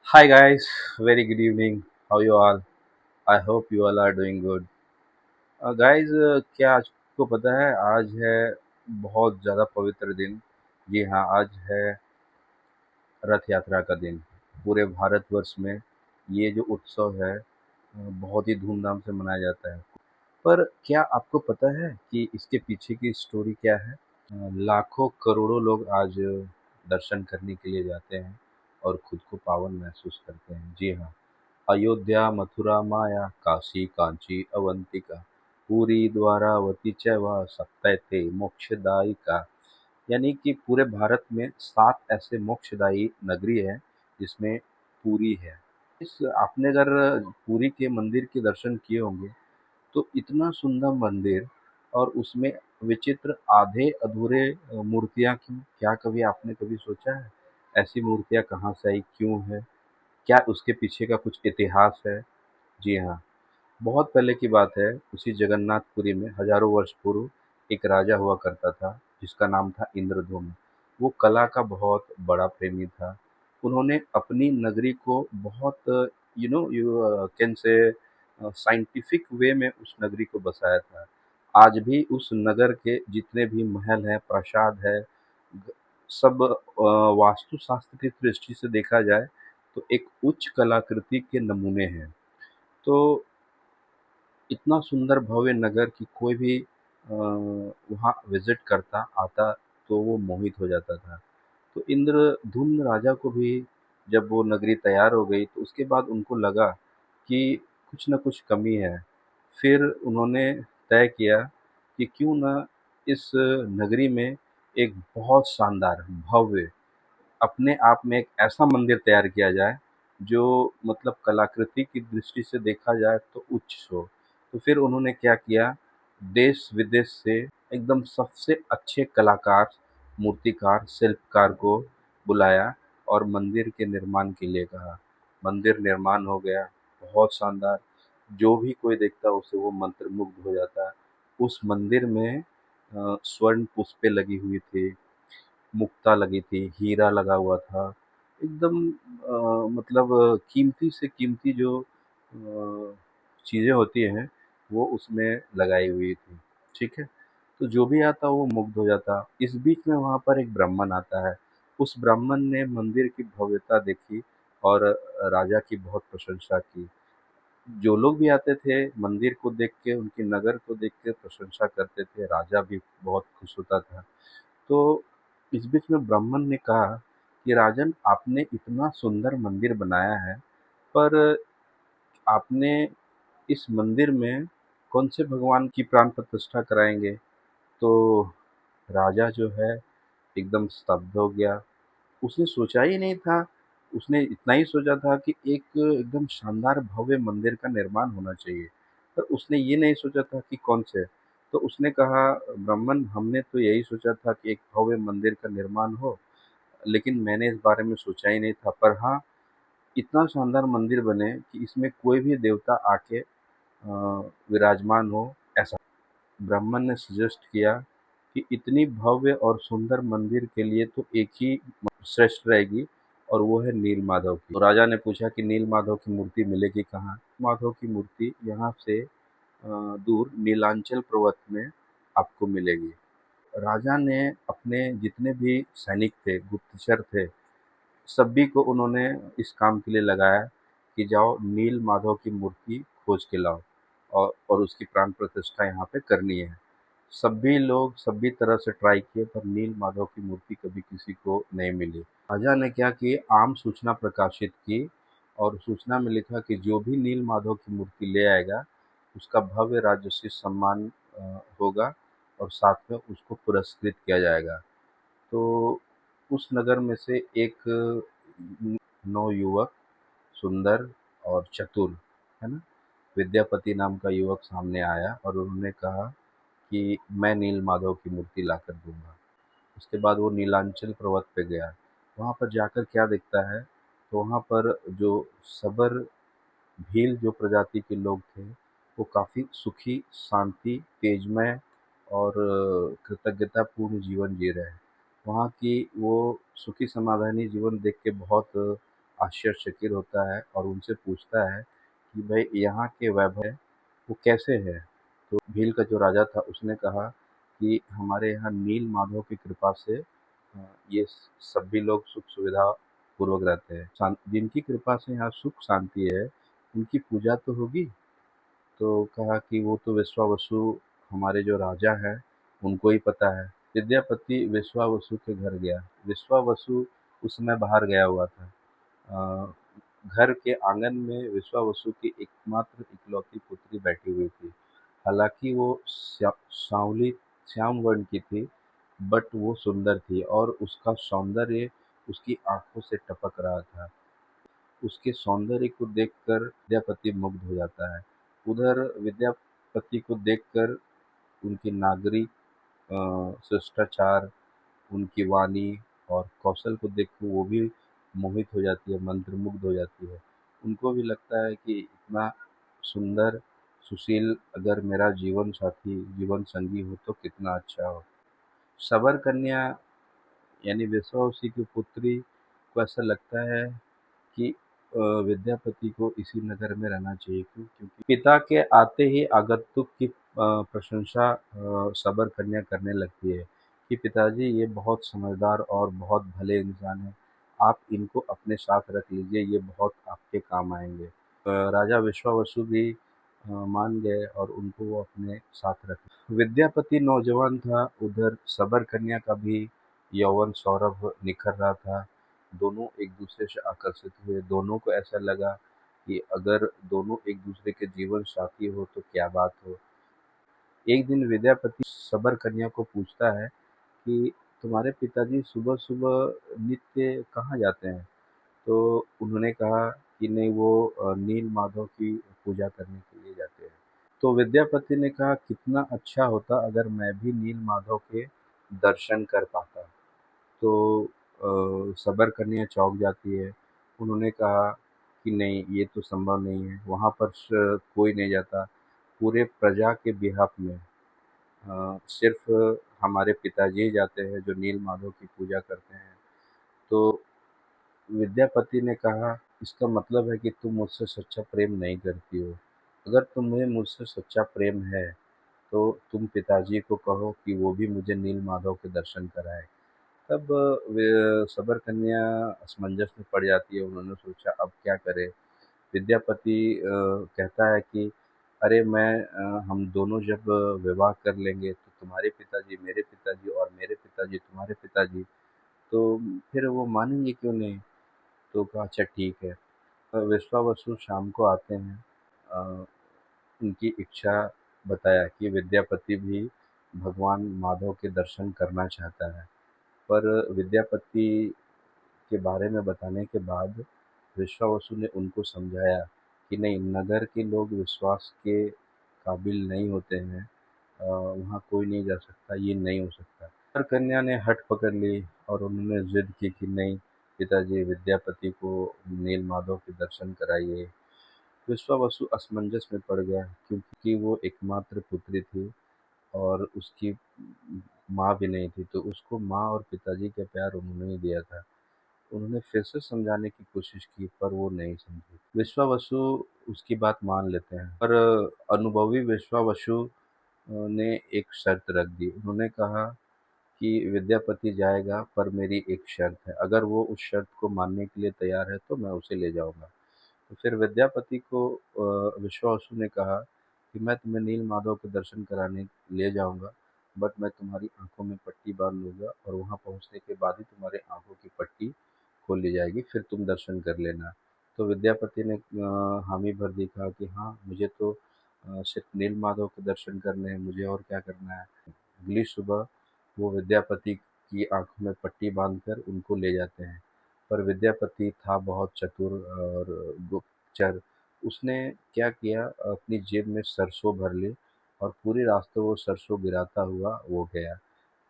Hi guys, very good evening. How you all? I hope you all are doing good. Guys, क्या आपको पता है आज है बहुत ज़्यादा पवित्र दिन। जी हाँ, आज है रथ यात्रा का दिन। पूरे भारतवर्ष में ये जो उत्सव है बहुत ही धूमधाम से मनाया जाता है। पर क्या आपको पता है कि इसके पीछे की स्टोरी क्या है? लाखों करोड़ों लोग आज दर्शन करने के लिए जाते हैं और खुद को पावन महसूस करते हैं। जी हाँ, अयोध्या, मथुरा, माया, काशी, कांची, अवंतिका, पुरी, द्वारावती चैवा सप्तैते मोक्षदायिका। यानी कि पूरे भारत में 7 ऐसे मोक्षदायी नगरी है जिसमें पुरी है। इस आपने अगर पुरी के मंदिर के दर्शन किए होंगे तो इतना सुंदर मंदिर और उसमें विचित्र आधे अधूरे मूर्तियाँ क्यों? क्या कभी आपने कभी सोचा है? ऐसी मूर्तियाँ कहाँ से आई? क्यों है? क्या उसके पीछे का कुछ इतिहास है? जी हाँ, बहुत पहले की बात है, उसी जगन्नाथपुरी में हजारों वर्ष पूर्व एक राजा हुआ करता था, जिसका नाम था इंद्रद्युम्न। वो कला का बहुत बड़ा प्रेमी था। उन्होंने अपनी नगरी को बहुत you can say scientific way में उस नगरी को बसाया था। आज भी उस नगर के जितने भी महल हैं, प्रासाद है, ग सब वास्तुशास्त्र की दृष्टि से देखा जाए तो एक उच्च कलाकृति के नमूने हैं। तो इतना सुंदर भव्य नगर कि कोई भी वहाँ विज़िट करता, आता तो वो मोहित हो जाता था। तो इंद्रद्युम्न राजा को भी जब वो नगरी तैयार हो गई तो उसके बाद उनको लगा कि कुछ न कुछ कमी है। फिर उन्होंने तय किया कि क्यों ना इस नगरी में एक बहुत शानदार, भव्य, अपने आप में एक ऐसा मंदिर तैयार किया जाए जो मतलब कलाकृति की दृष्टि से देखा जाए तो उच्च हो। तो फिर उन्होंने क्या किया, देश विदेश से एकदम सबसे अच्छे कलाकार, मूर्तिकार, शिल्पकार को बुलाया और मंदिर के निर्माण के लिए कहा। मंदिर निर्माण हो गया, बहुत शानदार। जो भी कोई देखता उसे वो मंत्रमुग्ध हो जाता। उस मंदिर में स्वर्ण पुष्पें लगी हुई थी, मुक्ता लगी थी, हीरा लगा हुआ था। एकदम मतलब कीमती से कीमती जो चीज़ें होती हैं, वो उसमें लगाई हुई थी। ठीक है? तो जो भी आता वो मुग्ध हो जाता। इस बीच में वहाँ पर एक ब्राह्मण आता है। उस ब्राह्मण ने मंदिर की भव्यता देखी और राजा की बहुत प्रशंसा की। जो लोग भी आते थे मंदिर को देख के, उनकी नगर को देख के प्रशंसा करते थे। राजा भी बहुत खुश होता था। तो इस बीच में ब्राह्मण ने कहा कि राजन, आपने इतना सुंदर मंदिर बनाया है, पर आपने इस मंदिर में कौन से भगवान की प्राण प्रतिष्ठा कराएंगे? तो राजा जो है एकदम स्तब्ध हो गया। उसने सोचा ही नहीं था। उसने इतना ही सोचा था कि एक एकदम शानदार भव्य मंदिर का निर्माण होना चाहिए, पर उसने ये नहीं सोचा था कि कौन से। तो उसने कहा, ब्राह्मण, हमने तो यही सोचा था कि एक भव्य मंदिर का निर्माण हो, लेकिन मैंने इस बारे में सोचा ही नहीं था। पर हाँ, इतना शानदार मंदिर बने कि इसमें कोई भी देवता आके विराजमान हो, ऐसा। ब्राह्मण ने सजेस्ट किया कि इतनी भव्य और सुंदर मंदिर के लिए तो एक ही श्रेष्ठ रहेगी, और वो है नील माधव की। तो राजा ने पूछा कि नील माधव की मूर्ति मिलेगी कहाँ? माधव की मूर्ति यहाँ से दूर नीलांचल पर्वत में आपको मिलेगी। राजा ने अपने जितने भी सैनिक थे, गुप्तचर थे, सभी को उन्होंने इस काम के लिए लगाया कि जाओ नील माधव की मूर्ति खोज के लाओ, और उसकी प्राण प्रतिष्ठा यहाँ पे करनी है। सभी लोग सभी तरह से ट्राई किए, पर नील माधव की मूर्ति कभी किसी को नहीं मिली। राजा ने क्या की, आम सूचना प्रकाशित की और सूचना में लिखा कि जो भी नील माधव की मूर्ति ले आएगा उसका भव्य राजसी सम्मान होगा, और साथ में उसको पुरस्कृत किया जाएगा। तो उस नगर में से एक नवयुवक, सुंदर और चतुर, है ना, विद्यापति नाम का युवक सामने आया और उन्होंने कहा कि मैं नील माधव की मूर्ति लाकर दूंगा। उसके बाद वो नीलांचल पर्वत पे गया। वहाँ पर जाकर क्या देखता है, तो वहाँ पर जो सबर, भील जो प्रजाति के लोग थे, वो काफ़ी सुखी, शांति, तेजमय और कृतज्ञतापूर्ण जीवन जी रहे हैं। वहाँ की वो सुखी समाधानी जीवन देख के बहुत आश्चर्यचकित होता है और उनसे पूछता है कि भाई यहाँ के वैभव वो कैसे है। तो भील का जो राजा था उसने कहा कि हमारे यहाँ नील माधव की कृपा से ये सभी लोग सुख सुविधा पूर्वक रहते हैं। जिनकी कृपा से यहाँ सुख शांति है उनकी पूजा तो होगी। तो कहा कि वो तो विश्वावसु हमारे जो राजा हैं उनको ही पता है। विद्यापति विश्वावसु के घर गया। विश्वावसु उस समय बाहर गया हुआ था। अ, घर के आंगन में विश्वावसु की एकमात्र इकलौती पुत्री बैठी हुई थी। हालांकि वो सांवली श्याम वर्ण की थी, बट वो सुंदर थी और उसका सौंदर्य उसकी आंखों से टपक रहा था। उसके सौंदर्य को देखकर विद्यापति मुग्ध हो जाता है। उधर विद्यापति को देखकर उनकी नागरिक शिष्टाचार, उनकी वाणी और कौशल को देखकर वो भी मोहित हो जाती है, मंत्रमुग्ध हो जाती है। उनको भी लगता है कि इतना सुंदर, सुशील अगर मेरा जीवन साथी, जीवन संगी हो तो कितना अच्छा हो। सबर कन्या यानी विश्वावसु की पुत्री को ऐसा लगता है कि विद्यापति को इसी नगर में रहना चाहिए। क्यों? क्योंकि पिता के आते ही आगंतुक की प्रशंसा सबर कन्या करने लगती है कि पिताजी ये बहुत समझदार और बहुत भले इंसान हैं। आप इनको अपने साथ रख लीजिए, ये बहुत आपके काम आएंगे। राजा विश्वावसु भी मान गए और उनको वो अपने साथ रख। विद्यापति नौजवान था, उधर सबर कन्या का भी यौवन सौरभ निखर रहा था। दोनों एक दूसरे से आकर्षित हुए। दोनों को ऐसा लगा कि अगर दोनों एक दूसरे के जीवन साथी हो तो क्या बात हो। एक दिन विद्यापति सबर कन्या को पूछता है कि तुम्हारे पिताजी सुबह सुबह नित्य कहाँ जाते हैं। तो उन्होंने कहा कि नहीं, वो नील माधव की पूजा करने के लिए जाते हैं। तो विद्यापति ने कहा कितना अच्छा होता अगर मैं भी नील माधव के दर्शन कर पाता। तो सबर कन्या चौंक जाती है। उन्होंने कहा कि नहीं, ये तो संभव नहीं है, वहाँ पर कोई नहीं जाता। पूरे प्रजा के बिहाफ में सिर्फ हमारे पिताजी ही जाते हैं जो नील माधव की पूजा करते हैं। तो विद्यापति ने कहा इसका मतलब है कि तुम मुझसे सच्चा प्रेम नहीं करती हो। अगर तुम्हें मुझसे सच्चा प्रेम है तो तुम पिताजी को कहो कि वो भी मुझे नील माधव के दर्शन कराए। तब सबर कन्या असमंजस में पड़ जाती है। उन्होंने सोचा अब क्या करे। विद्यापति कहता है कि अरे हम दोनों जब विवाह कर लेंगे तो तुम्हारे पिताजी मेरे पिताजी और मेरे पिताजी तुम्हारे पिताजी, तो फिर वो मानेंगे क्यों नहीं। तो कहा अच्छा ठीक है। विश्वावसु शाम को आते हैं। अ, उनकी इच्छा बताया कि विद्यापति भी भगवान माधव के दर्शन करना चाहता है। पर विद्यापति के बारे में बताने के बाद विश्वावसु ने उनको समझाया कि नहीं, नगर के लोग विश्वास के काबिल नहीं होते हैं। वहाँ कोई नहीं जा सकता, ये नहीं हो सकता। पर कन्या ने हट पकड़ ली और उन्होंने जिद की कि नहीं, पिताजी विद्यापति को नील माधव के दर्शन कराइए। विश्वावसु असमंजस में पड़ गया क्योंकि वो एकमात्र पुत्री थी और उसकी माँ भी नहीं थी। तो उसको माँ और पिताजी का प्यार उन्होंने ही दिया था। उन्होंने फिर से समझाने की कोशिश की पर वो नहीं समझी। विश्वावसु उसकी बात मान लेते हैं, पर अनुभवी विश्वावसु ने एक शर्त रख दी। उन्होंने कहा कि विद्यापति जाएगा पर मेरी एक शर्त है, अगर वो उस शर्त को मानने के लिए तैयार है तो मैं उसे ले जाऊंगा। तो फिर विद्यापति को विश्वावसु ने कहा कि मैं तुम्हें नील माधव के दर्शन कराने ले जाऊंगा, बट मैं तुम्हारी आंखों में पट्टी बांध लूंगा और वहां पहुंचने के बाद ही तुम्हारे आंखों की पट्टी खोल ली जाएगी, फिर तुम दर्शन कर लेना। तो विद्यापति ने हामी भर दी, कहा कि हाँ, मुझे तो सिर्फ नील माधव के दर्शन करने हैं, मुझे और क्या करना है। अगली सुबह वो विद्यापति की आंखों में पट्टी बांधकर उनको ले जाते हैं। पर विद्यापति था बहुत चतुर और गुप्तचर। उसने क्या किया, अपनी जेब में सरसों भर ली और पूरे रास्ते वो सरसों गिराता हुआ वो गया।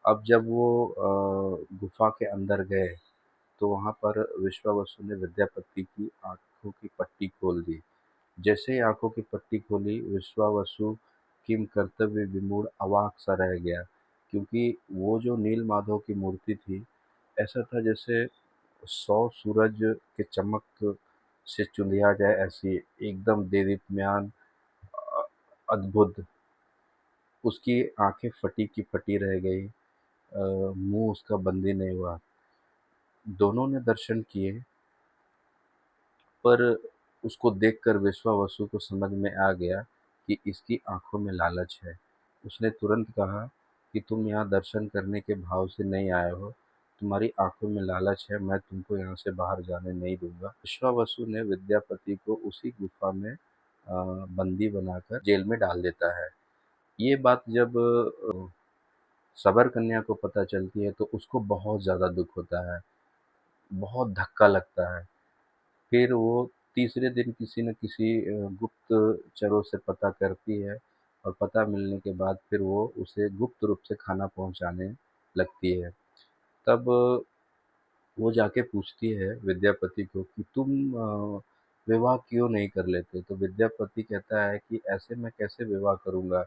अब जब वो गुफा के अंदर गए तो वहाँ पर विश्वावसु ने विद्यापति की आंखों की पट्टी खोल दी। जैसे ही आंखों की पट्टी खोली, विश्वावसु किम कर्तव्य विमूढ़ अवाक सा रह गया, क्योंकि वो जो नील माधव की मूर्ति थी, ऐसा था जैसे 100 सूरज के चमक से चुंधिया जाए ऐसी एकदम देदीप्यमान, अद्भुत। उसकी आंखें फटी की फटी रह गई, मुंह उसका बंदी नहीं हुआ। दोनों ने दर्शन किए, पर उसको देखकर विश्वावसु को समझ में आ गया कि इसकी आंखों में लालच है। उसने तुरंत कहा कि तुम यहाँ दर्शन करने के भाव से नहीं आए हो, तुम्हारी आंखों में लालच है, मैं तुमको यहाँ से बाहर जाने नहीं दूंगा। विश्वावसु ने विद्यापति को उसी गुफा में बंदी बनाकर जेल में डाल देता है। ये बात जब सबर कन्या को पता चलती है तो उसको बहुत ज़्यादा दुख होता है, बहुत धक्का लगता है। फिर वो तीसरे दिन किसी न किसी गुप्तचरों से पता करती है, और पता मिलने के बाद फिर वो उसे गुप्त रूप से खाना पहुंचाने लगती है। तब वो जाके पूछती है विद्यापति को कि तुम विवाह क्यों नहीं कर लेते? तो विद्यापति कहता है कि ऐसे मैं कैसे विवाह करूंगा,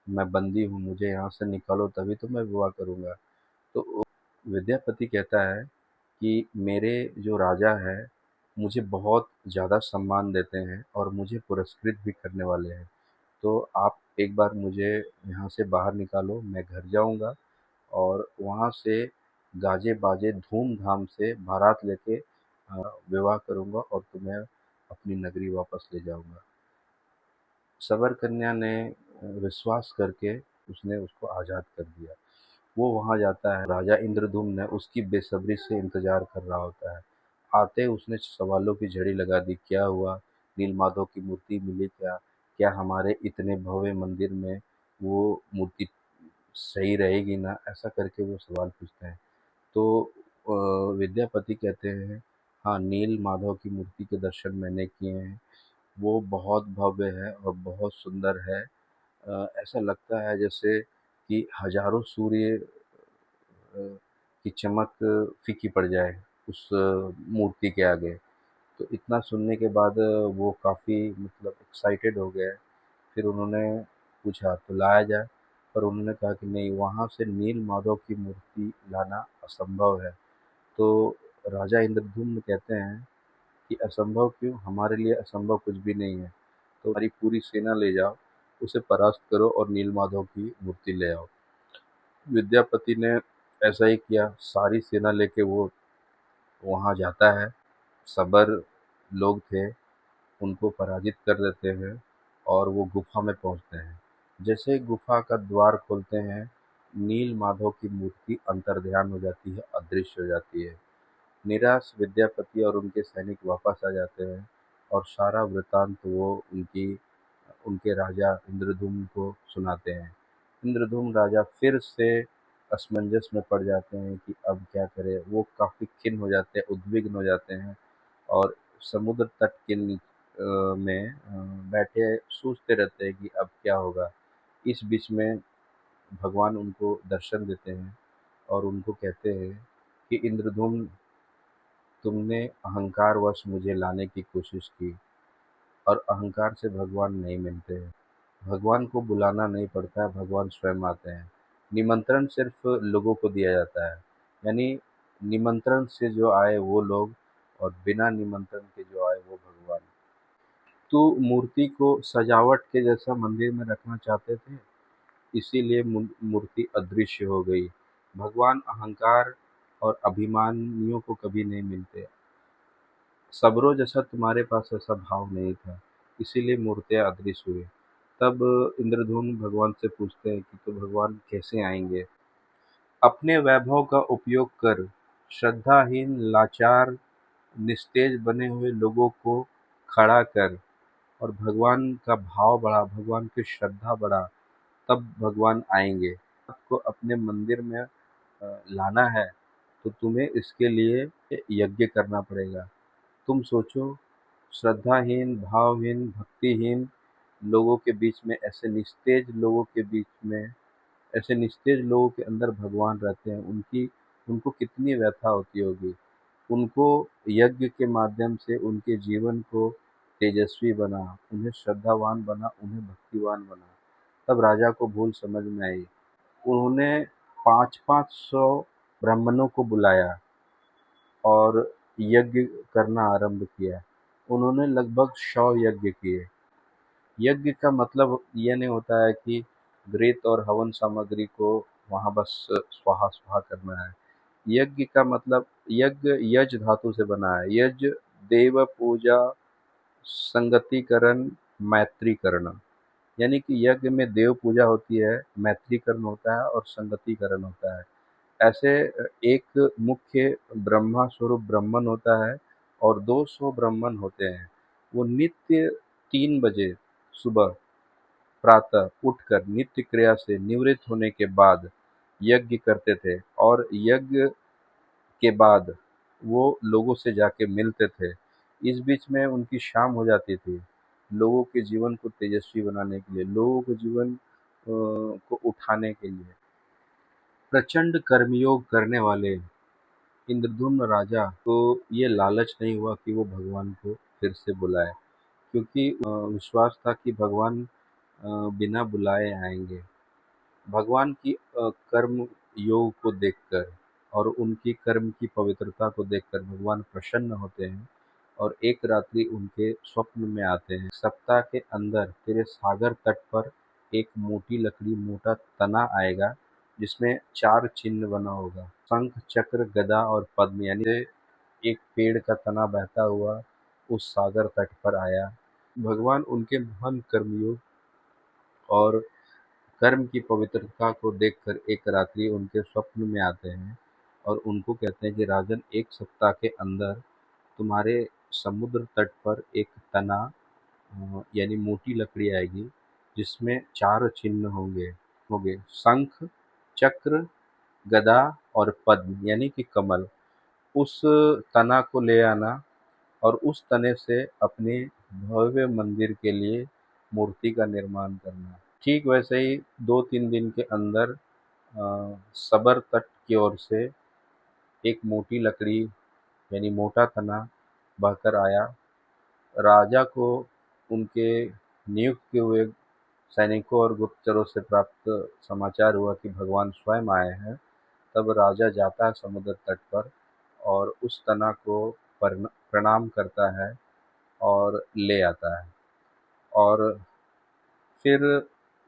मैं बंदी हूँ, मुझे यहाँ से निकालो तभी तो मैं विवाह करूंगा। तो विद्यापति कहता है कि मेरे जो राजा हैं मुझे बहुत ज़्यादा सम्मान देते हैं और मुझे पुरस्कृत भी करने वाले हैं। तो आप एक बार मुझे यहाँ से बाहर निकालो, मैं घर जाऊँगा और वहाँ से गाजे बाजे धूमधाम से बारात लेके विवाह करूँगा और तुम्हें अपनी नगरी वापस ले जाऊँगा। सबर कन्या ने विश्वास करके उसने उसको आज़ाद कर दिया। वो वहाँ जाता है, राजा इंद्रद्युम्न उसकी बेसब्री से इंतजार कर रहा होता है। आते ही उसने सवालों की झड़ी लगा दी, क्या हुआ? नीलमाधव की मूर्ति मिली क्या? क्या हमारे इतने भव्य मंदिर में वो मूर्ति सही रहेगी ना? ऐसा करके वो सवाल पूछते हैं। तो विद्यापति कहते हैं, हाँ, नील माधव की मूर्ति के दर्शन मैंने किए हैं। वो बहुत भव्य है और बहुत सुंदर है। ऐसा लगता है जैसे कि हजारों सूर्य की चमक फीकी पड़ जाए उस मूर्ति के आगे। तो इतना सुनने के बाद वो काफ़ी मतलब एक्साइटेड हो गए। फिर उन्होंने पूछा तो लाया जाए, पर उन्होंने कहा कि नहीं, वहाँ से नील माधव की मूर्ति लाना असंभव है। तो राजा इंद्रद्युम्न कहते हैं कि असंभव क्यों? हमारे लिए असंभव कुछ भी नहीं है। तो हमारी पूरी सेना ले जाओ, उसे परास्त करो और नील माधव की मूर्ति ले आओ। विद्यापति ने ऐसा ही किया, सारी सेना लेके वो वहाँ जाता है। सबर लोग थे, उनको पराजित कर देते हैं और वो गुफा में पहुँचते हैं। जैसे ही गुफा का द्वार खोलते हैं, नील माधव की मूर्ति अंतर्ध्यान हो जाती है, अदृश्य हो जाती है। निराश विद्यापति और उनके सैनिक वापस आ जाते हैं और सारा वृतांत वो उनके राजा इंद्रद्युम्न को सुनाते हैं। इंद्रद्युम्न राजा फिर से असमंजस में पड़ जाते हैं कि अब क्या करें। वो काफ़ी खिन्न हो जाते हैं, उद्विग्न हो जाते हैं और समुद्र तट के में बैठे सोचते रहते हैं कि अब क्या होगा। इस बीच में भगवान उनको दर्शन देते हैं और उनको कहते हैं कि इंद्रद्युम्न, तुमने अहंकारवश मुझे लाने की कोशिश की, और अहंकार से भगवान नहीं मिलते हैं। भगवान को बुलाना नहीं पड़ता है, भगवान स्वयं आते हैं। निमंत्रण सिर्फ लोगों को दिया जाता है, यानी निमंत्रण से जो आए वो लोग, और बिना निमंत्रण के जो आए वो भगवान। तो मूर्ति को सजावट के जैसा मंदिर में रखना चाहते थे, इसीलिए मूर्ति अदृश्य हो गई। भगवान अहंकार और अभिमानियों को कभी नहीं मिलते। सबरों जैसा तुम्हारे पास ऐसा भाव नहीं था, इसीलिए मूर्तियाँ अदृश्य हुई। तब इंद्रधुम्न भगवान से पूछते हैं कि तो भगवान कैसे आएंगे? अपने वैभव का उपयोग कर श्रद्धाहीन, लाचार, निस्तेज बने हुए लोगों को खड़ा कर, और भगवान का भाव बढ़ा, भगवान की श्रद्धा बढ़ा, तब भगवान आएंगे। आपको अपने मंदिर में लाना है तो तुम्हें इसके लिए यज्ञ करना पड़ेगा। तुम सोचो, श्रद्धाहीन, भावहीन, भक्तिहीन लोगों के बीच में, ऐसे निस्तेज लोगों के बीच में, ऐसे निस्तेज लोगों के अंदर भगवान रहते हैं, उनकी उनको कितनी व्यथा होती होगी। उनको यज्ञ के माध्यम से उनके जीवन को तेजस्वी बना, उन्हें श्रद्धावान बना, उन्हें भक्तिवान बना। तब राजा को भूल समझ में आई। उन्होंने 5-500 ब्राह्मणों को बुलाया और यज्ञ करना आरंभ किया। उन्होंने लगभग 100 यज्ञ किए। यज्ञ का मतलब ये नहीं होता है कि घृत और हवन सामग्री को वहाँ बस स्वाहा स्वाहा करना है। यज्ञ का मतलब यज्ञ यज धातु से बना है। यज देव पूजा संगतिकरण मैत्रीकरण, यानी कि यज्ञ में देव पूजा होती है, मैत्रीकरण होता है और संगतिकरण होता है। ऐसे एक मुख्य ब्रह्मा स्वरूप ब्राह्मण होता है और 200 ब्राह्मण होते हैं। वो नित्य 3 बजे सुबह प्रातः उठकर नित्य क्रिया से निवृत्त होने के बाद यज्ञ करते थे और यज्ञ के बाद वो लोगों से जाके मिलते थे। इस बीच में उनकी शाम हो जाती थी। लोगों के जीवन को तेजस्वी बनाने के लिए, लोगों के जीवन को उठाने के लिए। प्रचंड कर्मयोग करने वाले इंद्रद्युम्न राजा को ये लालच नहीं हुआ कि वो भगवान को फिर से बुलाए, क्योंकि विश्वास था कि भगवान बिना बुलाए आएंगे। भगवान की कर्म योग को देखकर और उनकी कर्म की पवित्रता को देखकर भगवान प्रसन्न होते हैं और एक रात्रि उनके स्वप्न में आते हैं। सप्ताह के अंदर तेरे सागर तट पर एक मोटी लकड़ी, मोटा तना आएगा जिसमें 4 चिन्ह बना होगा, शंख चक्र गदा और पद्म, यानी एक पेड़ का तना बहता हुआ उस सागर तट पर आया। भगवान उनके महान कर्मयोग और कर्म की पवित्रता को देखकर एक रात्रि उनके स्वप्न में आते हैं और उनको कहते हैं कि राजन, एक सप्ताह के अंदर तुम्हारे समुद्र तट पर एक तना यानी मोटी लकड़ी आएगी जिसमें 4 चिन्ह होंगे, शंख चक्र गदा और पद्म, यानी कि कमल। उस तना को ले आना और उस तने से अपने भव्य मंदिर के लिए मूर्ति का निर्माण करना। ठीक वैसे ही 2-3 दिन के अंदर सबर तट की ओर से एक मोटी लकड़ी यानी मोटा तना बहकर आया। राजा को उनके नियुक्त किए हुए सैनिकों और गुप्तचरों से प्राप्त समाचार हुआ कि भगवान स्वयं आए हैं। तब राजा जाता है समुद्र तट पर और उस तना को प्रणाम करता है और ले आता है और फिर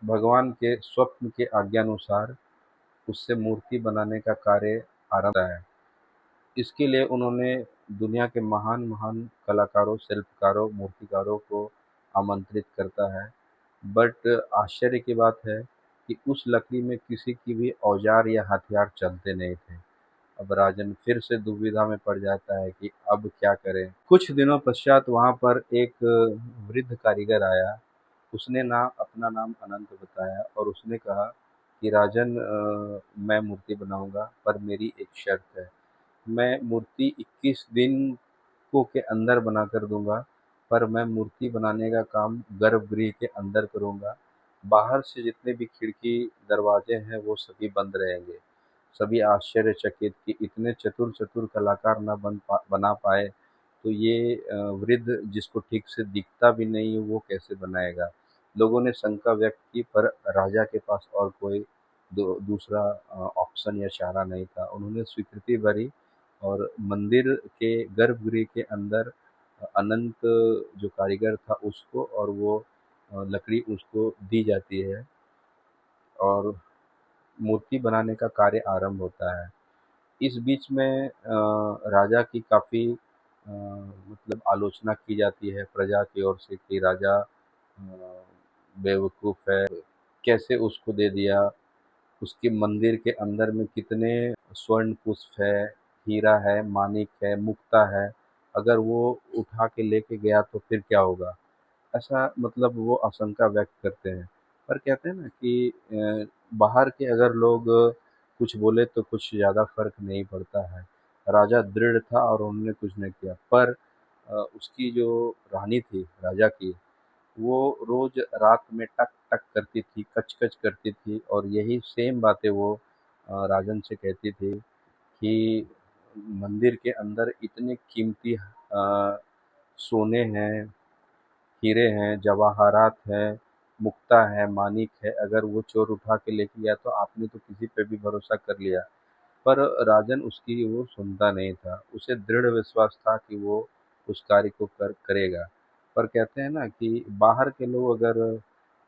भगवान के स्वप्न के आज्ञानुसार उससे मूर्ति बनाने का कार्य आरंभ होता है। इसके लिए उन्होंने दुनिया के महान महान कलाकारों, शिल्पकारों, मूर्तिकारों को आमंत्रित करता है। बट आश्चर्य की बात है कि उस लकड़ी में किसी की भी औजार या हथियार चलते नहीं थे। अब राजन फिर से दुविधा में पड़ जाता है कि अब क्या करें। कुछ दिनों पश्चात वहाँ पर एक वृद्ध कारीगर आया। उसने ना अपना नाम अनंत बताया और उसने कहा कि राजन, मैं मूर्ति बनाऊंगा पर मेरी एक शर्त है। मैं मूर्ति 21 दिन को के अंदर बना कर दूंगा, पर मैं मूर्ति बनाने का काम गर्भगृह के अंदर करूंगा। बाहर से जितने भी खिड़की दरवाजे हैं वो सभी बंद रहेंगे। सभी आश्चर्यचकित कि इतने चतुर चतुर कलाकार न बना पाए तो ये वृद्ध जिसको ठीक से दिखता भी नहीं है वो कैसे बनाएगा। लोगों ने शंका व्यक्त की, पर राजा के पास और कोई दूसरा ऑप्शन या चारा नहीं था। उन्होंने स्वीकृति भरी और मंदिर के गर्भगृह के अंदर अनंत जो कारीगर था उसको और वो लकड़ी उसको दी जाती है और मूर्ति बनाने का कार्य आरंभ होता है। इस बीच में राजा की काफ़ी मतलब आलोचना की जाती है प्रजा की ओर से कि राजा बेवकूफ़ है, कैसे उसको दे दिया। उसके मंदिर के अंदर में कितने स्वर्ण पुष्प है, हीरा है, मानिक है, मुक्ता है, अगर वो उठा के लेके गया तो फिर क्या होगा। ऐसा मतलब वो आशंका व्यक्त करते हैं। पर कहते हैं ना कि बाहर के अगर लोग कुछ बोले तो कुछ ज़्यादा फर्क नहीं पड़ता है। राजा दृढ़ था और उन्होंने कुछ नहीं किया। पर उसकी जो रानी थी राजा की, वो रोज रात में टक टक करती थी, कच कच करती थी और यही सेम बातें वो राजन से कहती थी कि मंदिर के अंदर इतने कीमती सोने हैं, हीरे हैं, जवाहरात हैं, मुक्ता है, मानिक है, अगर वो चोर उठा के लेके गया तो आपने तो किसी पे भी भरोसा कर लिया। पर राजन उसकी वो सुनता नहीं था। उसे दृढ़ विश्वास था कि वो उस कार्य को करेगा। पर कहते हैं ना कि बाहर के लोग अगर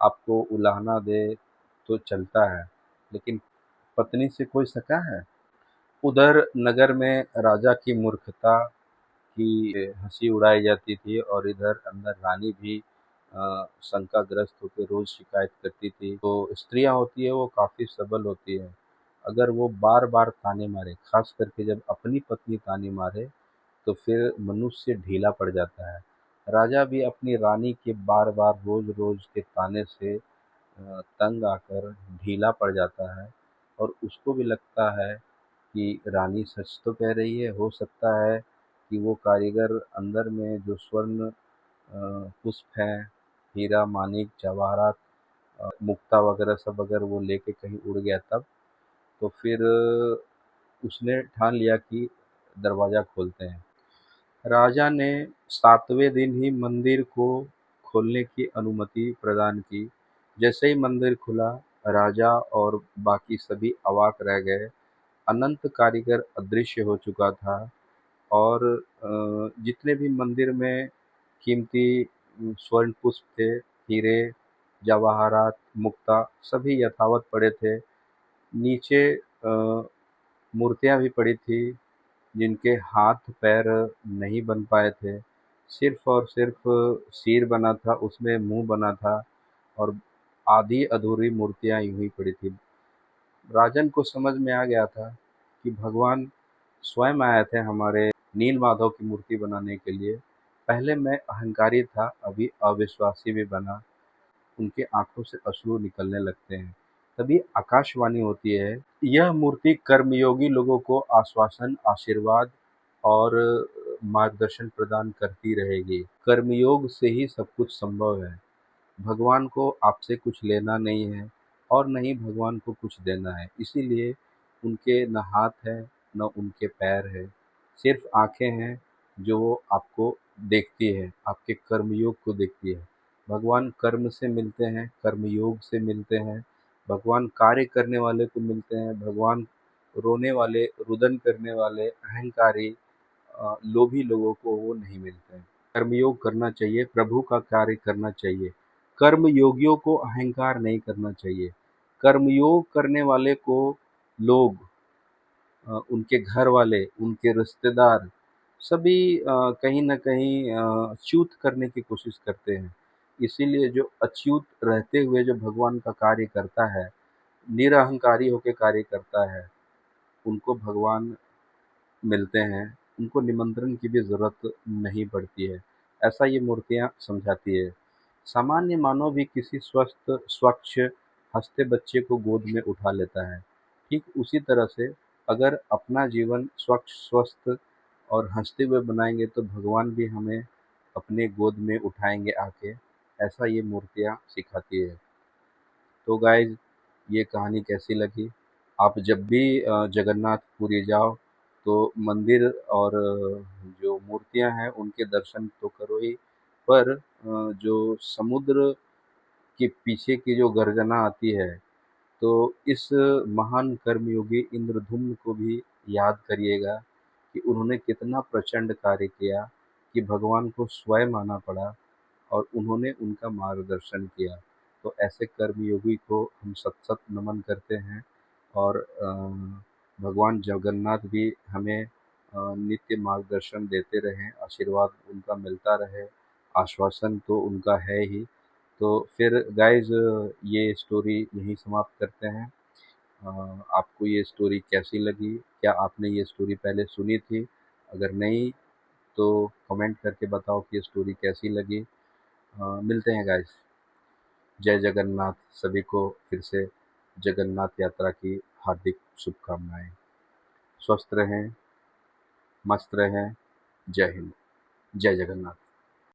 आपको उलाहना दे तो चलता है, लेकिन पत्नी से कोई सका है? उधर नगर में राजा की मूर्खता की हंसी उड़ाई जाती थी, और इधर अंदर रानी भी शंकाग्रस्त होकर रोज शिकायत करती थी। तो स्त्रियां होती है वो काफी सबल होती है। अगर वो बार बार ताने मारे, खास करके जब अपनी पत्नी ताने मारे, तो फिर मनुष्य ढीला पड़ जाता है। राजा भी अपनी रानी के बार बार रोज रोज के ताने से तंग आकर ढीला पड़ जाता है, और उसको भी लगता है कि रानी सच तो कह रही है। हो सकता है कि वो कारीगर अंदर में जो स्वर्ण पुष्प हैं, हीरा मानिक जवाहरात मुक्ता वगैरह सब अगर वो लेके कहीं उड़ गया तब। तो फिर उसने ठान लिया कि दरवाज़ा खोलते हैं। राजा ने 7वें दिन ही मंदिर को खोलने की अनुमति प्रदान की। जैसे ही मंदिर खुला, राजा और बाकी सभी अवाक रह गए। अनंत कारीगर अदृश्य हो चुका था, और जितने भी मंदिर में कीमती स्वर्ण पुष्प थे, हीरे, जवाहरात, मुक्ता, सभी यथावत पड़े थे। नीचे मूर्तियाँ भी पड़ी थी, जिनके हाथ पैर नहीं बन पाए थे। सिर्फ और सिर्फ सिर बना था, उसमें मुंह बना था, और आधी अधूरी मूर्तियाँ यूं ही पड़ी थी। राजन को समझ में आ गया था कि भगवान स्वयं आए थे हमारे नील माधव की मूर्ति बनाने के लिए। पहले मैं अहंकारी था, अभी अविश्वासी भी बना। उनके आंखों से अश्रु निकलने लगते हैं। तभी आकाशवाणी होती है, यह मूर्ति कर्मयोगी लोगों को आश्वासन, आशीर्वाद और मार्गदर्शन प्रदान करती रहेगी। कर्मयोग से ही सब कुछ संभव है। भगवान को आपसे कुछ लेना नहीं है, और न ही भगवान को कुछ देना है। इसीलिए उनके न हाथ है, न उनके पैर है, सिर्फ आंखें हैं जो वो आपको देखती है, आपके कर्मयोग को देखती है। भगवान कर्म से मिलते हैं, कर्मयोग से मिलते हैं। भगवान कार्य करने वाले को मिलते हैं। भगवान रोने वाले, रुदन करने वाले, अहंकारी, लोभी लोगों को वो नहीं मिलते हैं। कर्मयोग करना चाहिए, प्रभु का कार्य करना चाहिए। कर्म योगियों को अहंकार नहीं करना चाहिए। कर्मयोग करने वाले को लोग, उनके घर वाले, उनके रिश्तेदार, सभी कहीं न कहीं च्युत करने की कोशिश करते हैं। इसीलिए जो अच्युत रहते हुए जो भगवान का कार्य करता है, निरहंकारी होके कार्य करता है, उनको भगवान मिलते हैं। उनको निमंत्रण की भी ज़रूरत नहीं पड़ती है। ऐसा ये मूर्तियाँ समझाती है। सामान्य मानव भी किसी स्वस्थ, स्वच्छ, हँसते बच्चे को गोद में उठा लेता है। ठीक उसी तरह से अगर अपना जीवन स्वच्छ, स्वस्थ और हँसते हुए बनाएँगे, तो भगवान भी हमें अपने गोद में उठाएँगे आके। ऐसा ये मूर्तियाँ सिखाती है। तो गाइज़, ये कहानी कैसी लगी? आप जब भी जगन्नाथपुरी जाओ, तो मंदिर और जो मूर्तियाँ हैं उनके दर्शन तो करो ही, पर जो समुद्र के पीछे की जो गर्जना आती है, तो इस महान कर्मयोगी इंद्रधुम्न को भी याद करिएगा कि उन्होंने कितना प्रचंड कार्य किया, कि भगवान को स्वयं आना पड़ा और उन्होंने उनका मार्गदर्शन किया। तो ऐसे कर्मयोगी को हम सत-सत नमन करते हैं, और भगवान जगन्नाथ भी हमें नित्य मार्गदर्शन देते रहें, आशीर्वाद उनका मिलता रहे, आश्वासन तो उनका है ही। तो फिर गाइज़, ये स्टोरी यहीं समाप्त करते हैं। अ, आपको ये स्टोरी कैसी लगी? क्या आपने ये स्टोरी पहले सुनी थी? अगर नहीं, तो कमेंट करके बताओ कि ये स्टोरी कैसी लगी। मिलते हैं गाइस। जय जगन्नाथ। सभी को फिर से जगन्नाथ यात्रा की हार्दिक शुभकामनाएं। स्वस्थ रहें, मस्त रहें। जय हिंद, जय जगन्नाथ।